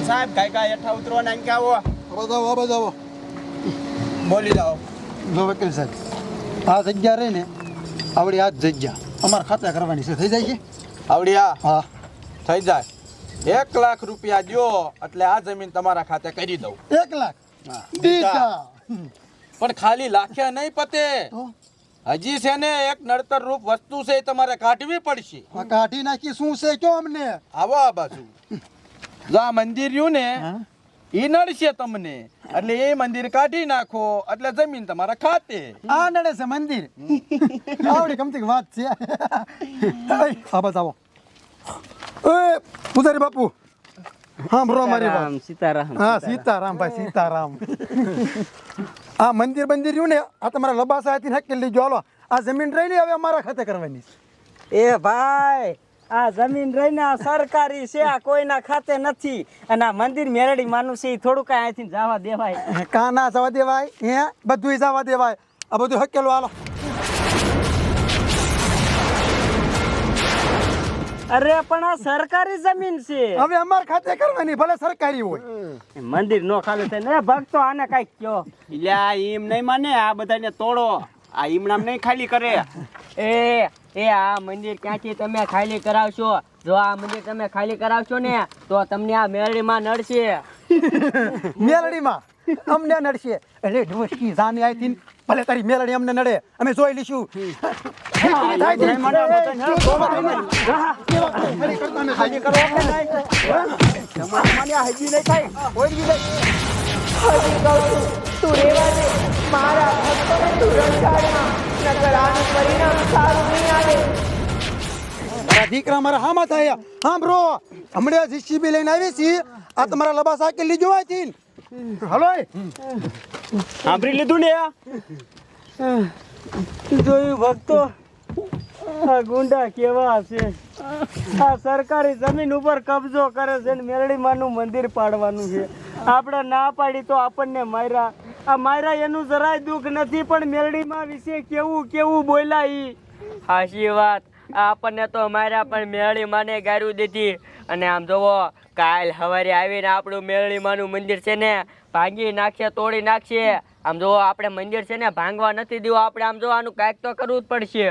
સાહેબ કાંઈ હેઠા ઉતરો ને અહીં આવો. બજાવો બોલી જાઓ. જો વકીલ સાહેબ આ જગ્યા રહી ને આવડી આ જ જગ્યા અમારે ખાતા કરવાની છે, થઈ જાય છે? આવડિયા હા થઈ જાય. 1 લાખ રૂપિયા દ્યો એટલે આ જમીન તમારા ખાતે કરી દઉં. 1 લાખ દીધા. પણ ખાલી લાખે નહીં પતે, તો હજી છે ને એક નડતર રૂપ વસ્તુ છે એ તમારે કાઢવી પડશે. આ કાઢી નાખી શું છે કયો અમને? આવો આ બાજુ. જો આ મંદિર રહ્યું ને હા? ઈ નડશે તમને, એટલે એ મંદિર કાઢી નાખો એટલે જમીન તમારા ખાતે. આ નડે છે મંદિર. આવડી કમતી વાત છે. આ બતાવો. એ પૂજારી બાપુ, હા બ્રો મારી વાત. સીતારામ. હા સીતારામ ભાઈ સીતારામ. આ મંદિર રહ્યું ને આ તમારા લબાસા હતી હકેલ લઈ ગયો. હાલો આ જમીન રહી ને હવે અમારા ખાતે કરવાની છે. એ ભાઈ આ જમીન રહીને આ સરકારી છે, આ કોઈના ખાતે નથી. અને આ મંદિર મેરડી માનું છે, થોડું કઈ અહીંથી જવા દેવાય. કાના જવા દેવાય, હે બધું જવા દેવાય. આ બધું હકેલો હાલો. અરે પણ આ સરકારી જમીન છે, હવે અમાર ખાતે કરવાની, ભલે સરકારી હોય. મંદિર નો ખાલી થાય ને ભક્તો આને કઈક કયો. એટલે એમ નહીં માને, આ બધાને તોડો. આ ઈમનામ નહીં ખાલી કરે. એ આ મંદિર ક્યાંથી તમે ખાલી કરાવશો? જો આ મંદિર તમે ખાલી કરાવશો ને તો તમને આ મેરડીમાં નડશે. મેલડીમાં અમને નડશે એટલે ડોશી જાને આઈથી ભલે તારી મેલડી અમને નડે, અમે જોઈ લઈશું. તું રેવા દે મારા ભક્તોને તું રંગાડમાં, નકર આનું પરિણામ સારું નહીં આવે. મારા દીકરા મારા હામાં થાય. હા બ્રો, હમણાં જીસીબી લઈને આવી છીએ. આ તમારા લબા સાકેલ લીજો આથી. હાલો સાંભળી લીધું ને? જોયું ભક્તો, આ ગુંડા કેવા છે. આ સરકારી જમીન ઉપર કબજો કરે છે ને મેરડીમાંનું મંદિર પાડવાનું છે. આપણે ના પાડી તો આપણને માર્યા. આ માર્યા એનું જરાય દુઃખ નથી, પણ મેરડીમાં વિશે કેવું કેવું બોલ્યા ઈ. હાચી વાત, આપણને તો માર્યા પણ મેરડીમાંને ગાળ્યું દીધી. અને આમ જોવો, કાલ સવારે આવીને આપણું મેરડીમાંનું મંદિર છે ને ભાંગી નાખશે, તોડી નાખશે. આમ જો આપણે મંદિર છે ને ભાંગવા નથી દેવું. આપણે આમ જો આનું કાંઈક તો કરવું જ પડશે.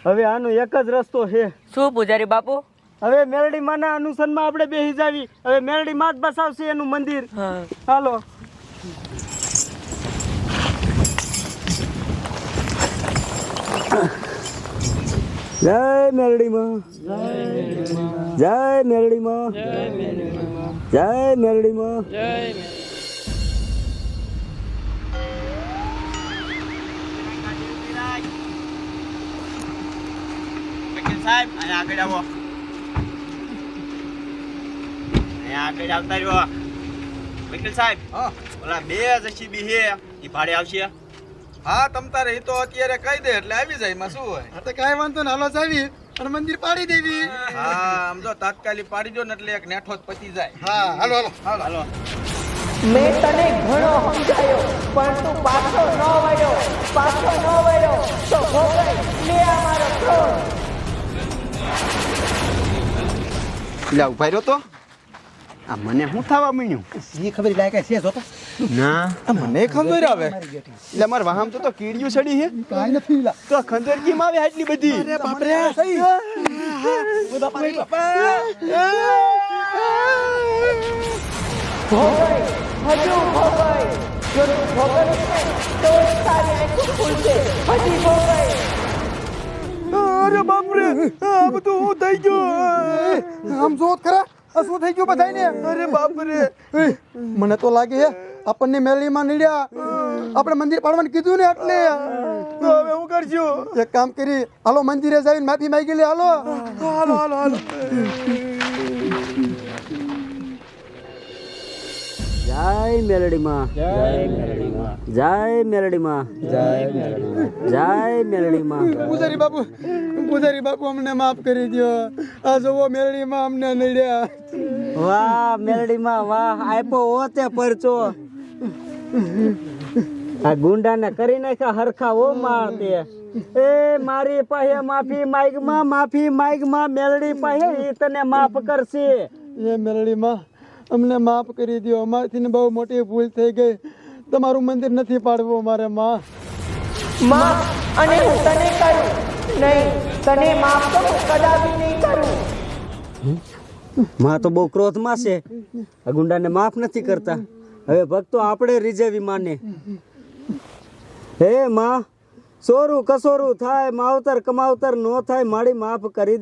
હવે આનો એક જ રસ્તો છે. શું પૂજારી બાપુ? હવે મેરડી માના અનુસરમાં આપણે બેસી જાવી. હવે મેરડી માં જ બસાવશે એનું મંદિર. હાલો. જય મેરડી માં, જય મેરડી માં, જય મેરડી માં. સાહેબ અહીંયા આગળ આવો. અહીંયા આગળ આવતા રહ્યો. વકીલ સાહેબ, ઓલા 2 જીસીબી છે એ ભાડે આવશે? હા તમ તારે એ તો અત્યારે કહી દે એટલે આવી જાય. એમાં શું હોય? તો કાંઈ વાંધો ને, હાલો જાવી અને મંદિર પાડી દેવી. હા આમ જો તાત્કાલિક પાડી દો ને એટલે એક નેઠો જ પતી જાય. હા હાલો હાલો હાલો હાલો. મેં તને ઘણો સમજાયો પણ તું પાછો ન વળ્યો. પાછો ન વળ્યો તો ભોગવ લે આ મારો ક્રોધ. લ્યા ઉભા રહ્યો તો. આ મને શું થવા માંડ્યું? એ ખબર લાગે છે જોતો. ના મને ખબર આવે. એટલે માર વાહમ તો કીડિયું સડી છે. કાંઈ નથી લા. તો ખંજર કેમ આવે આટલી બધી? અરે બાપ રે, સહી. ભોગવ હજુ ભોગવ. જો તું ભોગવીશ ને તો જ તારી આંખો ખુલશે. હજી ભોગવ. અરે બાપ રે, આ બધું હું થઈ ગયું. આમ જોત ખરા આ શું થઈ ગયું બધાયને? અરે બાપ રે, મને તો લાગે આપણને મેલીમાં નડ્યા. આપણે મંદિર પાડવાનું કીધું ને એટલે. હવે હું કરશું? એક કામ કરી, હાલો મંદિરે જઈને માફી માંગી લે. હાલો હાલો હાલો હાલો. જય મેરડીમાં, જય મેરડીમાં, જય મેરડીમાં, જય મેરડીમાં, જય મેરડીમાં. પૂજારી બાપુ અમને માફ કરી દો. આ જોવો મેરડીમાં અમને નડ્યા. વાહ મેરડીમાં વાહ, આપ્યો હોતે પરચો. આ ગુંડાને કરી નાખ્યા હરખા ઓ માં તે એ મારી પાસે માફી માગમાં મેલડી પાસે ઈ તને માફ કરશે. એ મેલડીમાં અમને માફ કરી દો, અમારથી ને બહુ મોટી ભૂલ થઈ ગઈ. તમારું મંદિર નથી પાડવું મારે માં. માફ અને હું તને કરું નહીં, તને માફ તો હું કદાપી નહીં કરું. માં તો બહુ ક્રોધમાં છે, આ ગુંડાને માફ નથી કરતા. હવે ભક્તો આપણે રીઝેવી માને. હે માં, સોરું કસોરું થાય, માવતર કમાવતર નો થાય, મારી માફ કરી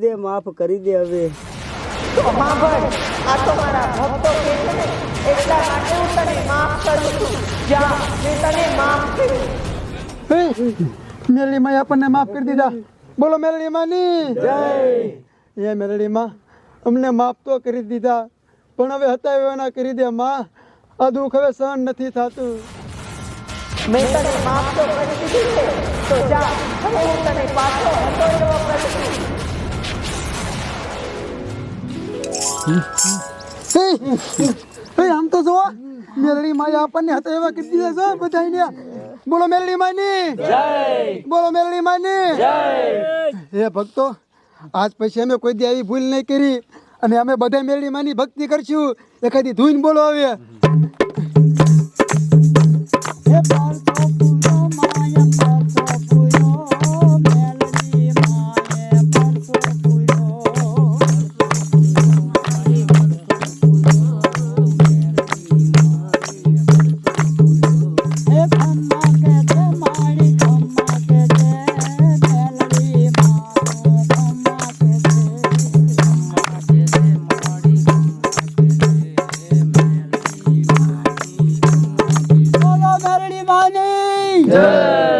દે હવે. તો સાંભળ, આ તો મારા ભક્તો કે છે ને, એટલા માટે હું તને માફ કરું છું. જા, મેં તને માફ કર્યું. મેલડીમાં આપણને માફ કરી દીધા. બોલો મેલડીમાંની જય. એ મેલડીમાં અમને માફ તો કરી દીધા, પણ હવે હતા એવા ના કરી દે માં. આ દુઃખ હવે સહન નથી થતું. મેં તને માફ તો કરી દીધી છે, તો જા, હવે હું તને પાછો હતો એવો કરું છું. આમ તો જો મેલડી માં આપણને હતા એવા કરી દીધા છે બધાને. બોલો મેલડી માની જય. બોલો મેલડી માની જય. હે ભક્તો, આજ પછી અમે કોઈ દી આવી ભૂલ નહીં કરી, અને અમે બધા મેલડી માની ભક્તિ કરશું. એખાદી ધૂન બોલો હવે. હે પાલતો પૂરો માયા પાલતો પૂરો મેલડી માએ પાલતો પૂરો. હે ખમ્મા કે દે મારી ખમ્મા કે દે મેલડી માનો ખમ્મા કે દે મારી બોલો મેલડી માની જય.